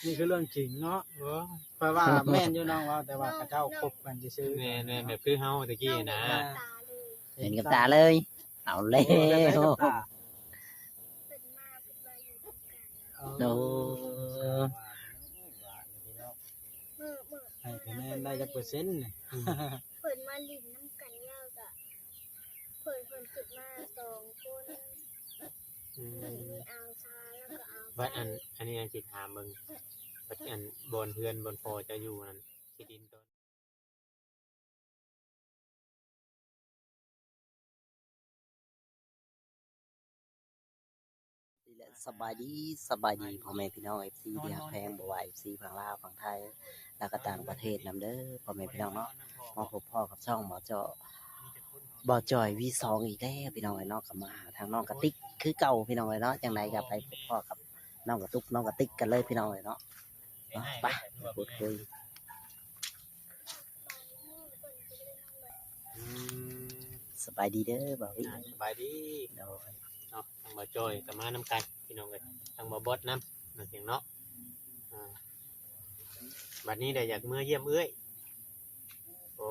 นี่คือเรื่องจริงเนาะเพราะว่าแม่นอยู่น้องว่าแต่ว่าเขาเจ้าคบกันซื่อ แม่แบบคือเฮาตะกี้นะ เห็นกับตาเลยเอาแล้ โอ้ได้ไหม ว กับตา โอ้ ให้คะแนนได้จักเปอร์เซ็นต์นี่ เพิ่นมาลิ้นน้ำกันยาวกะเพิ่นขึ้นมา2คนเพิ่นมีอาวชาแล้วก็อาว บัดอันนี้อันสิถามเบิ่งบัดอันบอนเพื่อนบอนพอจะอยู่นั่นที่ดินต้น สบายดีพ่อแม่พี่น้อง FC ที่ฮักแพงบ่ว่า FC ฝั่งลาวฝั่งไทยแล้วก็ต่างประเทศนำเด้อพ่อแม่พี่น้องเนาะมาพบพ่อกับช่องบ่จอย V2 อีกแล้วพี่น้องเอ้ยเนาะก็มาหาทางน้องกระติกคือเก่าพี่น้องเอ้ยเนาะจังไดก็ไปพบพ่อกับน้องกระตุกน้องกระติกกันเลยพี่น้องเอ้ยเนาะไปพูดคุย สบายดีเด้อบ่าววิ สบายดี โดย เนาะทางบ่จอยก็มานํกันพี่น้องเอ้ยทางบ่บอสนำนั่นเองเนาะบัดนี้ได้อยากเมื่อเยี่ยมเอ้ยโอ้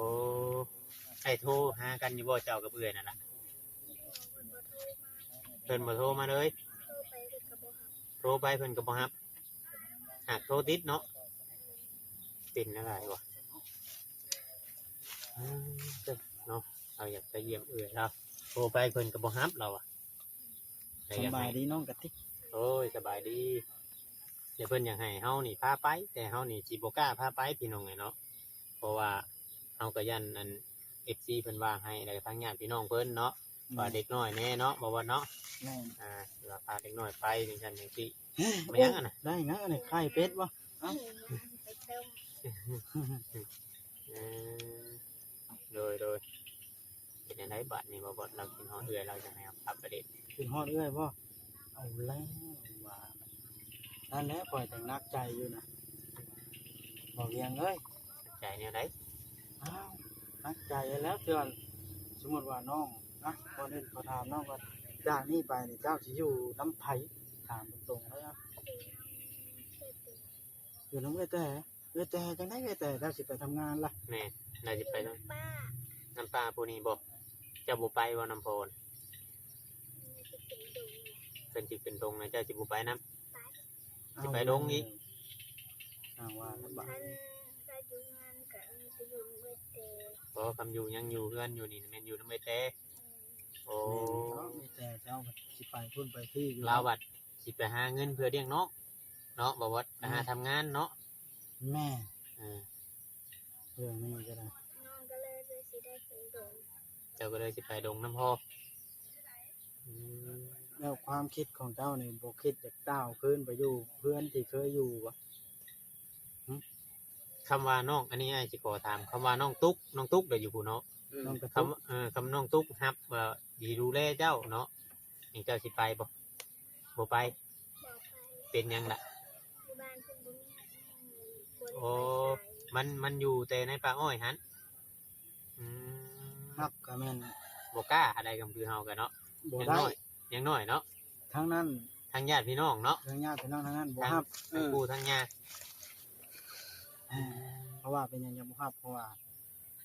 ใครโทรหากันอยู่บ่เจ้ากับเอ้ยนั่นน่ะเพิ่นบ่โทรมาเลยโทรไปเพิ่นก็บ่รับหากโทรติดเนาะเป็นอะไรวะเนาะเราอยากไปเยี่ยมเอ้ยเราโทรไปเพิ่นก็บ่รับเราอ่ะ สบายดีน้องกะติก โอ้ยสบายดีเดี๋ยวเพิ่นอยากให้เฮานี่พาไปแต่เฮานี่สิบ่กล้าพาไปพี่น้องไงเนาะเพราะว่าเฮาก็ยันอัน FC เพิ่นว่าให้แล้วก็ทางญาติพี่น้องเพิ่นเนาะว่าเด็กน้อยแน่เนาะบ่ว่าเนาะ แม่น ว่าพาเด็กน้อยไปจังซั่นจังซี่ไม่ยังอ่ะนะ ได้งั้นอันนี้ไข่เป็ดบ่ ไปเติม เออโดยเป็นจังไดบัดนี้บ่เรากินฮอดเอื้อยเราจังไดครับอัปเดต ขึ้นฮอดเอื้อยบ่เอาแล้วว่านั่นแหละปล่อยแต่นักใจอยู่นะบอกเรียงเอ้ย ใจแนวใด อ้าวนักใจแล้วเตือนสมมติว่าน้องนะคนอื่นเขาถามน้องว่าจากนี้ไปนี่เจ้าสิอยู่น้ำไผ่ถามตรงๆเลยนะอยู่น้ำเอ้ยแต่จังได้เอ้ยแต่เจ้าสิไปทำงานล่ะ แม่น่าสิไป ป้า น้ำปลาผู้นี้บ่เจ้าบ่ไปบ่น้ำโพน มันจะเป็นดุง เป็นจิเป็นตรงนะเจ้าสิบ่ไปนํสิไป เอา ดงอีก อ้าวว่าลำบาก ท่านได้อยู่งานกับจะอยู่เวที เพราะคำอยู่ยังอยู่เพื่อนอยู่นี่แม่นอยู่นำใบเตโอ้ เนาะมีแต่เจ้าก็สิไปพุ่นไปที่อยู่ ลาวบัดสิไปหาเงินเพื่อเลี้ยงเนาะเนาะบ่ว่าไปหาทำงานเนาะ แม่ เออ เรื่องนี้ก็ได้ น้องก็เลยสิได้เป็นดุง เจ้าก็เลยสิไปดงน้ำพ่ออืม แล้วความคิดของเจ้านี่บ่คิดจะก้าวขึ้นไปอยู่เพื่อนที่เคยอยู่บ่ คำว่าน้องอันนี้อ้ายสิขอถามคำว่าน้องตุ๊กเดี๋ยวอยู่ผู้เนาะ น้องกระ ค ตุ้ ำคำน้องตุ๊กฮับว่าดีดูแลเจ้าเนาะนี่เจ้าสิไปบ่ไป บอกไป เป็นหยังล่ะ ที่บ้านเพิ่นบ่มีบริ โอ้ ษัท มันอยู่แต่ในป่าอ้อยหันอืม ฮับก็แม่น บกล้าอะไรกับคือเฮากันเนาะ บ่ ยัง ได้ น้อยยังน้อยเนาะ ทั้งนั้น ทางญาติพี่น้องเนาะ ทั้งญาติพี่น้องทั้งนั้นบ่ฮับ ทางปู่ทางญาติ เพราะว่าเป็นหยังบ่ฮับเพราะว่า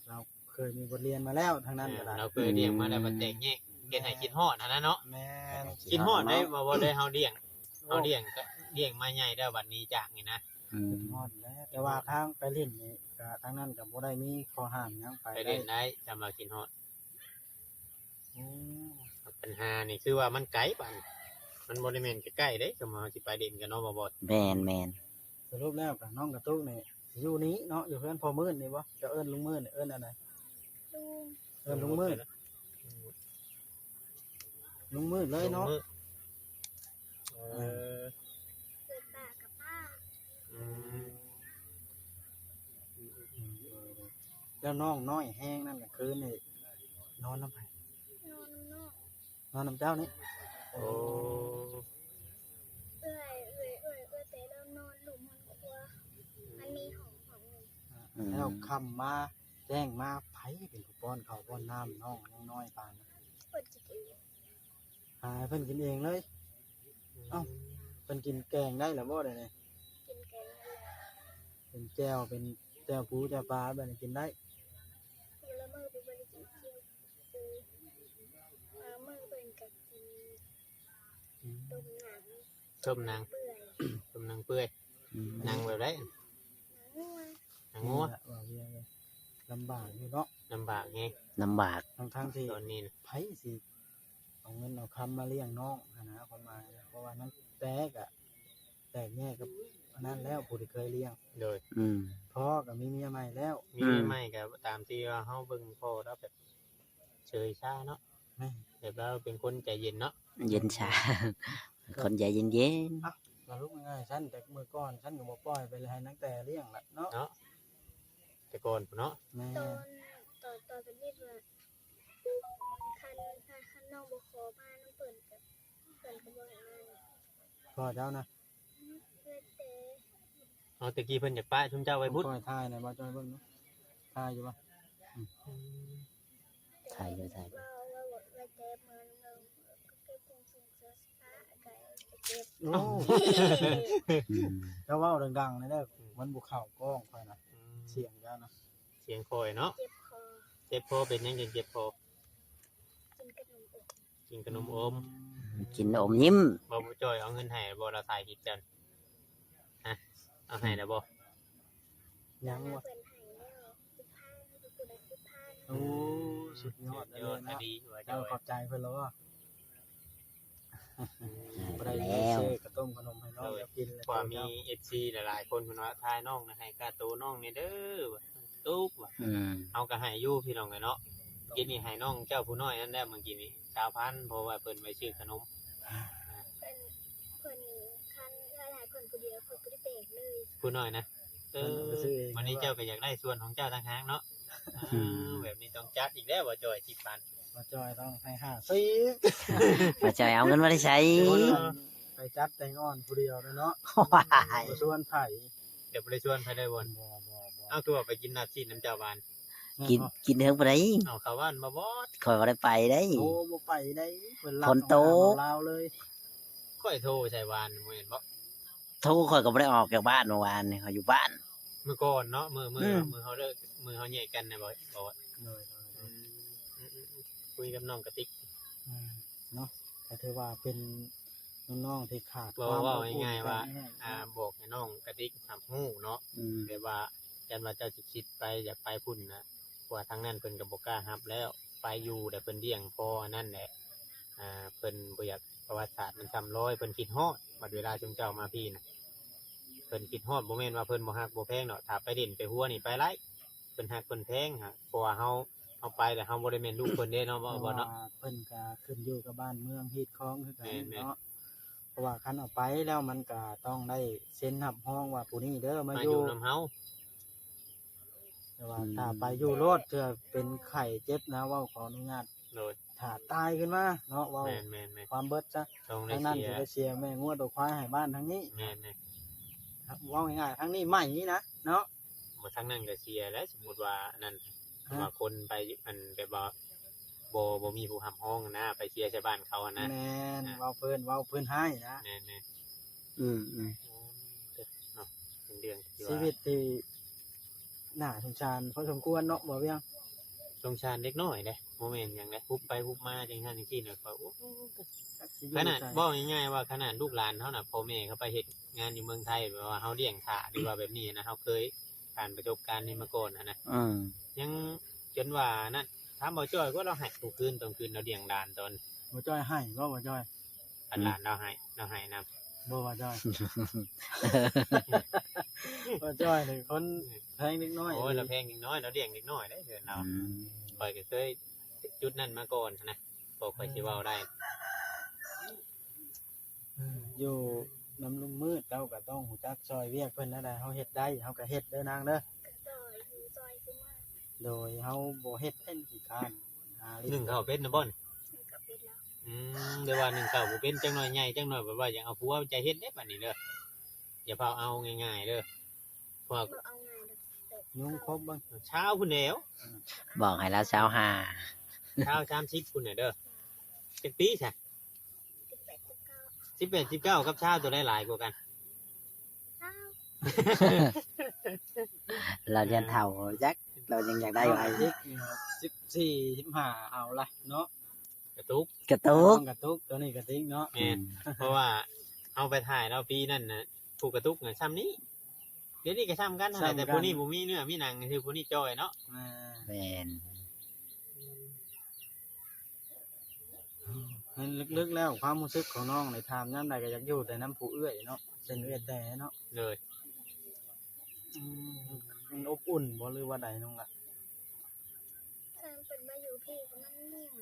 เราเคยมีบทเรียนมาแล้วทั้งนั้นก็ได้ เราเคยเลี้ยงมาแล้วมันแตกแยกเฮ็ดให้กินฮอดอันนั้นเนาะ แม่น กินฮอดได้บ่ได้เฮาเลี้ยงก็เลี้ยงมาใหญ่แล้วบัดนี้จากนี่นะ อืม ฮอดแล้วแต่ว่าทางไปเล่นนี่ก็ทางนั้นก็บ่ได้มีข้อห้ามหยังไป ไป ได้ เล่นได้จำมากินฮอด อืม ปัญหานี่คือว่ามันไกลบัดมันบ่ได้แม่นใกล้ๆเด้ก็มาสิไปเล่นกันเนาะบ่ แมน สรุปแล้วก็น้องกระตุ้กนี่อยู่นี้เนาะอยู่เพื่อนพ่อมื้นนี่บ่จะเอิ้นลุงมื้นนี่เอิ้นอันใด ลุง เอิ้นลุงมื้นลุงมื้นเลยเนาะ เออ เกิดป้ากับป้า อืม แล้วน้องน้อยแห้งนั่นก็คือนี่นอนน้ำไผ นอนนอก นอนน้ำเจ้านี่ โอ้ เอื้อยแต่เรานอนหลุมมันครัวมันมีของหนึ่ง แล้วคำมาแจ้งมาไผเป็นผู้ป้อนข้าวป้อนน้ำน้องยังน้อยปานนั้น เปิดจิตเอง หาให้เพิ่นกินเองเลย เอ้า เพิ่นกินแกงได้หรือบ่ได้นี่ กินแกง เป็นแจ่วเป็นแจ่วปูแจ่วปลาแบบนี้กินได้ คนละมือเป็นบริจิตเที่ยวปูมือเป็นกับกินต้มหนัง ต้มนาง เปื่อย ต้มนางเปื่อยนางแบบไร หนังงัว นางงัว นี่แหละว่าเวียงเลยลำบากอยู่เนาะ ลำบากไง ลำบาก ทั้งที่ ตอนนี้นะ ไผสิเอาเงินเอาคำมาเลี้ยงน้องหั้นนะความหมายเพราะว่านั้นแตกอะแตกแยกกับอันนั้นแล้วผู้ที่เคยเลี้ยง โดย พ่อกับมีเมียใหม่แล้ว มีไม่กับตามที่ว่าเฮาเบิ่งพ่อแล้วแบบเฉยชาเนาะ แม่ แบบเราเป็นคนใจเย็นเนาะ เย็นชา คนใจเย็นเย็น มาลุกง่ายๆฉันแต่เมื่อก่อนฉันก็บ่ปล่อยไปเลยให้นักแต่เลี้ยงละเนาะ เนาะแต่ก่อนพุ่นเนาะ แม่ ตอนเป็นนิดว่าคันน้องบ่ขอมาน้ำเปิ่นกับเปิ่นก็บ่ให้มา พ่อเจ้านะ เพื่อแต่ เอาตะกี้เพิ่นอยากป้าชุมเจ้าไว้พุทธ ปล่อยทายนะบ่จอยเบิ่งเนาะทายอยู่บ่ ไทยอยู่ไทย ว่าเจ็บมันเราก็เก็บคงส่งเสื้อผ้าไก่จะเก็บ โอ้เจ้าเว้าดังๆเลยเด้อมันบ่เข้ากล้องค่อยนะเสียงเจ้านะ เสียงคอยเนาะ เจ็บคอ เจ็บคอเป็นยังไงเจ็บคอ กินขนมอบ กินขนมอม กินอมยิ้ม บ่บ่จอยเอาเงินให้บ่เราถ่ายคลิปกันฮะเอาให้แล้วบ่ ยังวะ เปิ่นให้แล้ว15ทุกคนได้15 โอ้สุดยอดเลย อด นะ ดีว่าจ เจ้า อย ขอบใจเพิ่นแล้วว่าบ่ ได้ ได้ แล้ว ซื้อกระต้มขนมให้น้องแล้วกินแล้ว ว่ามี FC หลายๆคนเพิ่นว่าทายน้องนะให้ค่าโตน้องนี่เด้อว่าตุ๊กว่า เอาก็ให้อยู่พี่น้องเลยเนาะกินนี่ให้น้องเจ้าผู้น้อยนั่นแหละเมื่อกี้นี่9,000เพราะว่าเพิ่นไปซื้อขนม เพิ่นคันหลายๆคนผู้เดียวเพิ่นก็ได้เบรกเลย ผู้น้อยนะวันนี้เจ้าก็อยากได้ส่วนของเจ้าทางหางเนาะแบบนี้ต้องจัดอีกแล้วว่าจอย10,000 มาจอยต้องให้50 มาใจเอาเงินมาได้ใช้ ไปจัดแต่งอ่อนผู้เดียวเลยเนาะ ว้าย บ่ชวนไผ เดี๋ยวบ่ได้ชวนไปได้บ่น บ่ เอาตัวไปกินน้ำซีน้ำเจ้าบ้าน กินเถิงไปได้ เอาเข้าบ้านมาบ่ คอยก็ได้ไปได้ โอ้บ่ไปได้เพิ่นรับ ฝนตก ลาวเลย ค่อยโทรใส่บ้านบ่เห็นบ่ โทรคอยก็ไม่ได้ออกจากบ้านเมื่อวานนี่เขาอยู่บ้าน เมื่อก่อนเนาะมื้อเฮาเลิกมื้อเฮาแยกกันน่ะบ่ว่า เลย คุยกับน้องกระติก เนาะก็ถือว่าเป็นน้องๆที่ขาด ว่า ความ ว่า อบอุ่น ง่ายๆว่า กันแห้ง บอกให้น้องกระติกทำฮู้เนาะ แบบว่ายันว่าเจ้าสิคิดไปอยากไปพุ่นนะว่าทางนั้นเพิ่นก็บ่กล้ารับแล้วไปอยู่แต่เพิ่นเลี้ยงพอนั่นแหละเพิ่นบ่อยากประวัติศาสตร์มันซ้ำร้อยเพิ่นคิดฮอดบัดเวลาจุมเจ้ามาพี่น่ะเพิ่นคิดฮอดบ่แม่นว่าเพิ่นบ่ฮักบ่แพงเนาะถ้าไปเด่นไปหัวนี่ไปไล่เพิ่นฮักเพิ่นแพงฮะเพราะว่าเฮาไปแต่เฮาบ่ได้แม่นลูกเพิ่นเด้เนาะบ่เนาะ เพิ่นก็ขึ้นอยู่กับบ้านเมืองฮีดคล้องคือกัน แม่นๆ เนาะเพราะว่าคันเอาไปแล้วมันก็ต้องได้เซ็นรับรองว่าผู้นี้เด้อมา มา อ อยู่ ยู่นำเฮา แต่ว่าถ้าไปอยู่รถจะเป็นไข้เจ็บนะเว่าขออนุญาต โดย ถ้าตายขึ้นมาเนาะเว่า แม่น ความเบิดซะ ๆต้องได้ ทั้งนั้น เสีย สิไปเสียแม่งัวตัวควายให้บ้านทั้งนี้ แม่น เว่าง่ายๆทั้งนี้ไม่นี่นะเนาะ ๆบ่ทางนั้นก็เสียแล้วสมมุติว่านั่น ฮะ ว่าคนไปมันแบบว่าบ่มีผู้หำห้องนะไปเชียร์ชาวบ้านเขาอะนะ แม่นเว้าเพิ่นให้นะ แน่ อืม ๆเนาะเป็นเรื่องที่ ชี ว่า วิตที่น่าสงสารพอสมควรเนาะบ่เวียง สงสารเด็กน้อยเด้โมเมนต์อย่างไรฮุบไปฮุบมาจังซั่นจังซี่น่ะก็โอ้ สิอยู่ ขนาด ใจ บอกง่ายๆว่าขนาดลูกหลานเขาน่ะพ่อแม่เขาไปเฮ็ดงานอยู่เมืองไทยแบบว่าเขาเลี้ยงขาดีว่าแบบนี้นะเขาเคยผ่านประสบการณ์นี้มาก่อนนะ ยังจนว่านั่นถามบ่จ้อยก็เราให้ทุกคืนตอนคืนเราเลี้ยงหลานตอน บ่จ้อยให้บ่จ้อย อันหลานเราให้นำ บ่จ้อยบ่จ้อยนี่คนแพงนิดน้อย โอ้ยเราแพงนิดน้อยเราเลี้ยงนิดน้อยได้เดือนเราคอยก็เคยจุดนั้นมาก่อนนะบอกคอยสิเว้าได้ อยู่น้ำลุ่มมืดเจ้าก็ต้องหูจักซอยเวียกเพิ่นแล้วได้เฮาเฮ็ดได้เฮาก็เฮ็ดเด้อนางเด้อ จอยอยู่จอยขึ้นมา โดยเฮาบ่เฮ็ดเป็นขี้คร้านหา หนึ่งข้าวเป็ดนะบ่น กับปิดแล้ว เดี๋ยวว่าหนึ่งข้าวบ่เป็นจังหน่อยใหญ่จังหน่อยแบบว่าอย่างเอาผัวใจเฮ็ดเด้บัดนี้เด้ออย่าเผาเอาง่ายๆเด้อพวก เอาไงเด้อ ยุงครบเบิ่ง เช้าพุ่นแล้ว บอกให้แล้วเช้าหา เช้า30พุ่นน่ะเด้อจักปีซะ 18 19 18 19กับเช้าตัวได้หลายกว่ากัน เช้า เรายันเฒ่าจักเรายังอยากได้ไว้ อีก14 15เอาละเนาะ กระตุก กระตุก กระตุกตัวนี้กระติกเนาะ แม่นเพราะว่าเอาไปถ่ายแล้วปีนั่นน่ะผูกกระตุกน่ะซ้ำนี้เดี๋ยวนี้ก็ซ้ำกันนั่นแหละแต่ผู้นี้บ่มีเนื้อมีหนังคือผู้นี้จ้อยเนาะ แม่น เห็นลึกๆแล้วความรู้สึกของน้องในถามยามใดก็อยากอยู่แต่น้ำผู้เอื้อยเนาะเป็นเอื้อยแต่เนาะ เลย มันอบอุ่นบ่หรือว่าใดน้องล่ะ ทางเป็นมาอยู่พี่ก็มันม่วน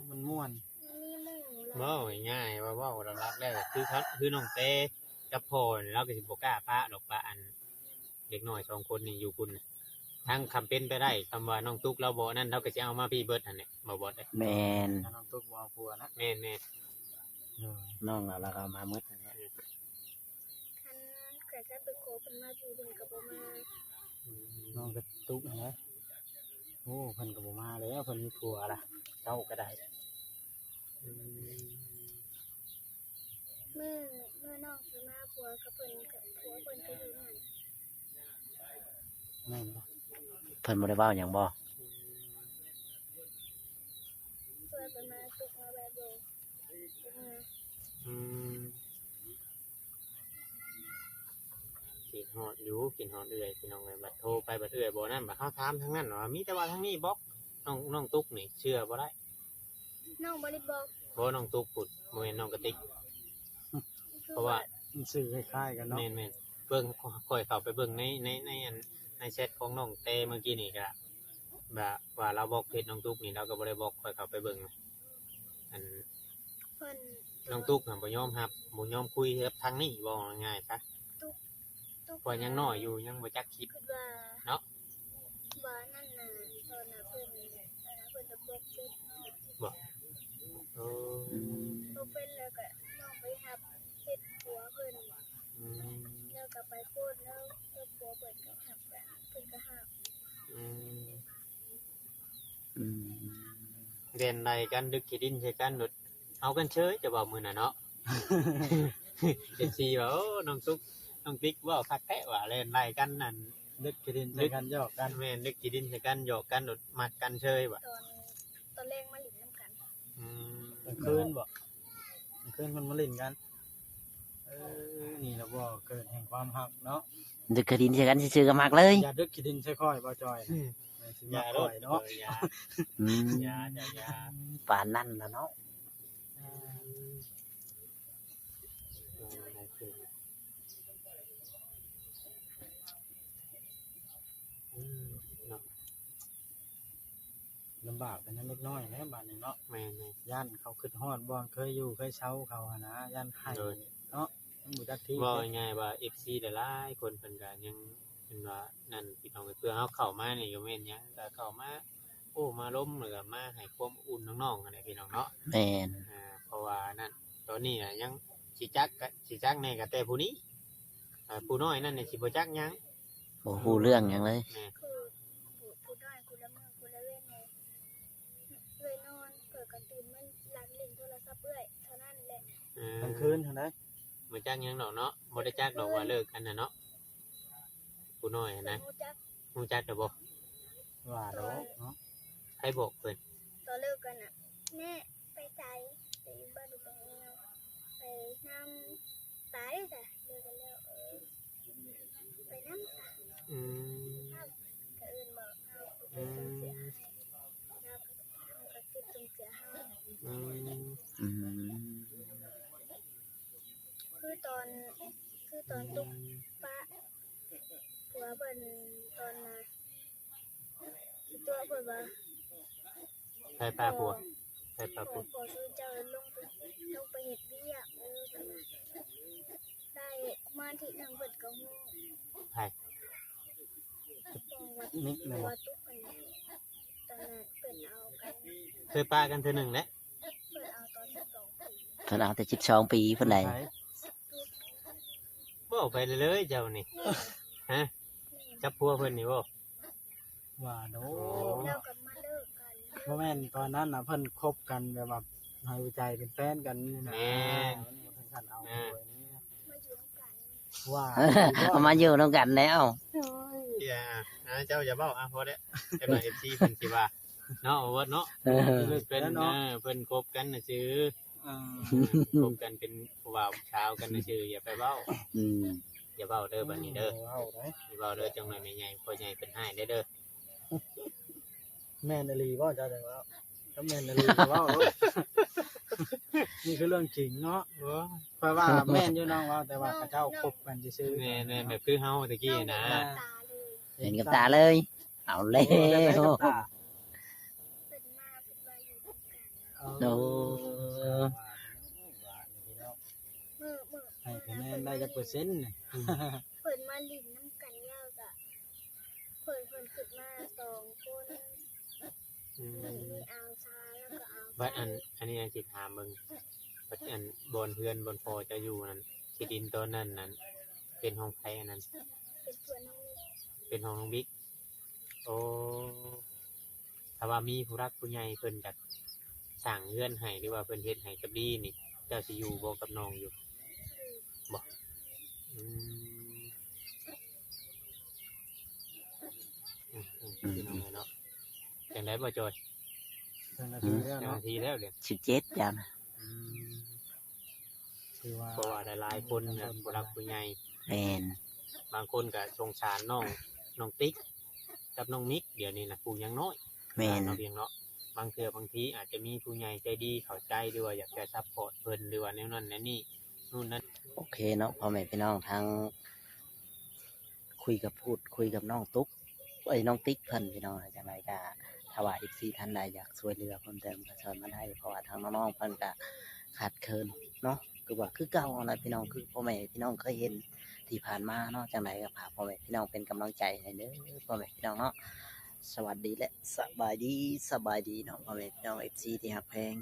มันม่วน มันมีหมู่เลย เว้าง่ายๆว่าเว้าเรารักแล้วคือน้องเต้กับพ่อนี่เราก็สิบ่กล้าปะดอกปะอันเด็กน้อย2คนนี่อยู่คุณน่ะทั้งคำเป็นไปได้คำว่าน้องตุ๊กเราบ่นั่นเราก็สิเอามาพี่เบิดหั่นแหละบ่ได้ แม่น น้องตุ๊กบ่เอาผัวนะ แม่น น้องเราก็มาหมดนั่นแหละ คันเกิดจะไปโคเป็นมาอยู่เป็นกับบ่มา ๆ น้องกระตุกนะโอ้เพิ่นก็บ่มาแล้วเพิ่นมีผัวล่ะเจ้าก็ได้ เมื่อน้องสิมาผัวกับเพิ่นกับผัวเพิ่นก็อยู่นั่น แม่นบ่ เพิ่นบ่ได้เว้าหยังบ่ ช่วยเป็นมาตุกมาแบบโดมา กินฮอดอยู่กินฮอดเอื่อยพี่น้องเลยบัดโทรไปบัดเอื่อยบ่นั่นบัดเฮาถามทั้งนั้นว่ามีแต่ว่าทั้งนี้บอกน้องตุ๊กนี่เชื่อบ่ได้ น้องบ่ได้บอก บ่น้องตุ๊กพูดบ่แม่นน้องกระติก คือ เพราะว่า มันสื่อคล้ายๆกันเนาะ แม่นๆเบิ่งค่อยเข้าไปเบิ่งในอันในแชทของน้องเต้เมื่อกี้นี่ก็แบบว่าเราบอกเพจน้องตุ๊กนี่เราก็บ่ได้บอกค่อยเข้าไปเบิ่งอัน เพิ่น น้องตุ๊กน่ะบ่ยอมรับบ่ยอมคุยกับทางนี้บ่ง่ายๆซะ ตุก เพราะยังน้อยอยู่ยังบ่จักคิด คือว่า เนาะ ว่านั่นน่ะตอนน่ะเพิ่นจะบอกเฟซ เออ บอกเฟซแล้วก็น้องไปรับเฟซผัวเพิ่น อืม แล้วก็ไปโพสต์แล้วผัวเพิ่นก็หับแบบเพิ่นก็หับ อืม อืม เรียนใดกันดึกขี้ดินใช่กันหนุดเอากันเฉยจะบอกมือน่ะเนาะ เจ็บซีว่าโอ้น้องตุ๊กน้องติ๊กว่าคักแท้ว่าเล่นใดกันนั่น นึกกินใส่กันหยอกกัน แม่นดึกขี้ดินใช่กันหยอกกันหนุดมัดกันเฉยว่ะ ตอนแรกมาหลินน้ำกัน อืม กลางคืนบ่กลางคืนมันมาเล่นกันนี่เราบ่เกิดแห่งความหักเนาะ ดึกกระดินใส่กันซื่อๆก็มักเลย อย่าดึกขี้ดินใส่ค่อยบ่จอยนะสิ อ มา ย่า ค่ ร อ ถ ยเนาะ อย่า อืม อย่า ปานนั่นล่ะเนาะ อืมเนาะ ลำบากกันนั้นเล็กน้อยแล้วบาดนี้เนาะ แม่น ย่านเขาขึ้นฮอดบ่เคยอยู่เคยเช่าเขาหนนะย่านให้ โดย เนาะมันบ่จักที่ ๆว่าง่ายๆว่า FC หลายๆคนเพิ่นก็ยังเป็นว่านั่นพี่น้องเพื่อเฮาเข้ามานี่ก็แม่นหยังก็เข้ามาโอ้มาล้มแล้วก็มาให้ความอุ่นน้องๆนั่นแหละพี่น้องเนาะ แม่น เพราะว่านั่นตอนนี้น่ะยังสิจักแน่ก็แต่ผู้นี้ผู้น้อยนั่นนี่สิบ่จักหยัง บ่ฮู้เรื่องหยังเลย แม่ คือผู้ได้กูละเมื่อกูละเว้นเลยเลยนอนเปิดกระตื่นมันหลังเล่นโทรศัพท์เอื้อยเท่านั้นแหละ กลางคืนเท่านั้น บ่จักหยังดอกเนาะบ่ได้จักดอกว่าเลิกกันน่ะเนาะผู้น้อยนะ รู้จัก ฮู้จักแต่บ่ ว่าดอกเนาะ ใครบอกเพิ่น ตอนเลิกกันอ่ะแม่ไปใจไปอยู่บ้านดูบังเอวไปน้ำตายจ้ะเลิกกันแล้วไปน้ำตา อืม ก็อื่นบอกเอาไป อื ส่งเสีย ม ให้เราก็ติดส่งเสียให้ อืม อืม คือตอนตุ๊กปะผัวเบิ่นตอนน่ะตัวเบิ่นว่า ใครปลาผัวใครปลา ข ผั อ ว ช่วยเจ้าลงไปเฮ็ดเวียกได้มาที่ทางเบิ่นก็ฮู้ ใคร วัด นิกเลย วั บ่ ดตุ๊กกันตอนนั้นเพิ่นเอากัน เคยปลากันเทื่อหนึงแหละ เพิ่นเอาตอน12ปี เพิ่นเอาแต่12 ปีเพิ่นได้ ไป บ่ไปเลยๆเจ้านี่ฮะจับผัวเพิ่นนี่บ่ ว่าดอก แล้วก็มาเลิกกัน บ่แม่นตอนนั้นน่ะเพิ่นคบกันแบบว่าให้ใจเป็นแฟนกันนี่นะมันบ่ถึงขั้นเอาเลยนี่ มาอยู่ด้วยกัน ว่า เอามาอยู่นำกันแล้ว อย่าเจ้าอย่าเบ้าพอได้แต่มา FC เพิ่นสิว่าเนาะว่าเนาะ เออ เลิกไป เพิ่น แล้วเนาะ เพิ่นคบกันน่ะซื่อ อ่า คบกันเป็นผู้บ่าวผู้สาวกันน่ะซื่ออย่าไปเว้า อืม อย่าเว้าเด้อบัดนี้เด้อ เอาได้ อย่าเว้าเด้อจังหน่อยแม่ใหญ่พ่อใหญ่เพิ่นให้ได้เด้อ แม่นอลีบ่เจ้าจังว่าถ้าแม่นอลีก็เว้าโลดนี่คือเรื่องจริงเนาะ โอ้ เพราะว่าแม่นอยู่น้องเว่าแต่ว่าเขาเจ้าคบกันซื่อๆ แม่แบบคือเฮาตะกี้นะ ตาเลย เห็นกับตาเลย เอาแล้ เห็นกับ ว ตา เป็นมาเป็นมาอยู่ด้วยกัน โอ้ มือ ให้คะแนนได้จักเปอร์เซ็นต์นี่ เปิดมาลิ้นน้ำกันยาวกะเปิดขึ้นมา2 คน อืม มีอาวซาแล้วก็อาว บัดอันนี้อันสิถามมึงบัดอันบอนเพื่อนบอนพอจะอยู่นั่นที่ดินตอนนั้นนั้นเป็นห้องไผอันนั้น เป็นเพื่อนน้องนี่ เป็นห้องน้องบิ๊กโอ้ถ้าว่ามีผู้รักผู้ใหญ่เพิ่นจักสั่งเฮือนให้หรือว่าเพิ่นเฮ็ดให้กับดีนี่เจ้าสิอยู่บ่กับน้องอยู่บ่อืมพี่น้องเนาะจังไดบ่จอย จังนาทีแล้ว จัง เนาะ นาทีแล้วเดี๋ยว 17จ้ะนะ อืม คือว่า เพราะว่าหลายๆคนเนี่ยผู้รักผู้ใหญ่ แม่น บางคนก็สงสารน้องติ๊กกับน้องมิกเดี๋ยวนี้นะผู้ยังน้อย แม่น เราเพียงเนาะบางเทื่อบางทีอาจจะมีผู้ใหญ่ใจดีเข้าใจหรือว่าอยากจะซัพพอร์ตเพิ่นหรือว่าแนวนั้นแนวนี้นู่นนั่น โอเคเนาะพ่อแม่พี่น้องทั้งคุยกับน้องตุ๊กน้องติ๊กเพิ่นพี่น้องจังไดก็ถ้าว่า FC ท่านใดอยากช่วยเหลือเพิ่มเติมก็เชิญมาได้เพราะว่าทางน้องๆเพิ่นก็ขาดเคินเนาะคือว่าคือเก่านะพี่น้องคือพ่อแม่พี่น้องเคยเห็นที่ผ่านมาเนาะจังไดก็ฝากพ่อแม่พี่น้องเป็นกำลังใจให้เด้อพ่อแม่พี่น้องเนาะสวัสดีและสบายดีเนาะพ่อแม่พี่น้อง FC ที่ฮักแพง